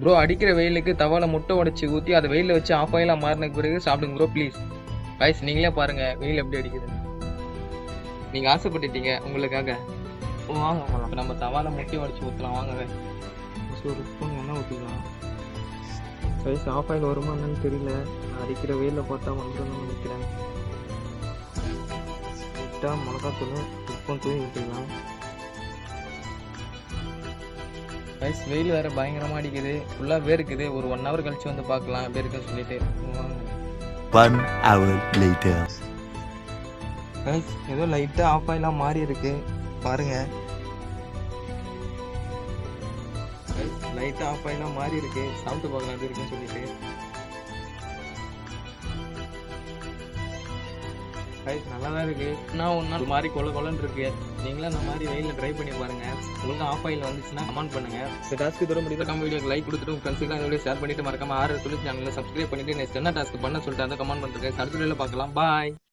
Bro அடிக்கிற வெயிலுக்கு தவால முட்டை உடைச்சி ஊற்றி அதை வெயிலில் வச்சு ஆஃப் ஆயிலாக மாறினக்கு பிறகு சாப்பிடுங்க ப்ரோ ப்ளீஸ். கைஸ் நீங்களே பாருங்க வெயில் எப்படி அடிக்குது. நீங்கள் ஆசைப்பட்டுட்டீங்க உங்களுக்காக. வாங்க இப்போ நம்ம தவால முட்டை உடைச்சி ஊற்றலாம் வாங்க. ஒரு ஸ்பூன் எண்ணெய் ஊற்றிக்கலாம். கைஸ் ஆஃப் ஆயில் வருமா என்னன்னு தெரியல. அடிக்கிற வெயிலில் பார்த்தா வந்துடும் நினைக்கிறேன். லைட்டாக மிளகாத்தூள் உப்பும் தூவி ஊற்றிக்கலாம். கைஸ் வெயில் வேறு பயங்கரமாக அடிக்குது, ஃபுல்லாக வேர்க்குது. ஒரு 1 hour கழிச்சு வந்து பார்க்கலாம் எப்படி இருக்குன்னு சொல்லிட்டு. 1 hour later. கைஸ் ஏதோ லைட்டாக ஆஃப் ஆயிலாக மாறி இருக்கு பாருங்க. கைஸ் லைட்டாக ஆஃப் ஆயிலாக மாறி இருக்கு, சாப்பிட்டு பார்க்கலாம் எப்படி இருக்குன்னு சொல்லிட்டு. கைஸ் நல்லா தான் இருக்கு. நான் ஒரு நாள் மாதிரி கொலன்னு இருக்கு. நீங்களும் அந்த மாதிரி வெயிலில் ட்ரை பண்ணி பாருங்க. உங்களுக்கு ஆஃப் ஆயில் வந்துச்சுன்னா கமெண்ட் பண்ணுங்க. இந்த டாஸ்க்கு தூரம் முடிவு நம்ம வீடியோக்கு லைக் கொடுத்துட்டு உங்கள் ஃப்ரெண்ட்ஸுக்கு அந்த வீடியோ ஷேர் பண்ணிட்டு மறக்காம 6 சேனலில் சப்ஸ்கிரைப் பண்ணிட்டு நெக்ஸ்ட் என்ன டாஸ்க் பண்ண சொல்லிட்டு அந்த கமெண்ட் பண்ணுறேன். அடுத்த வீடியோவில் பார்க்கலாம். பாய்.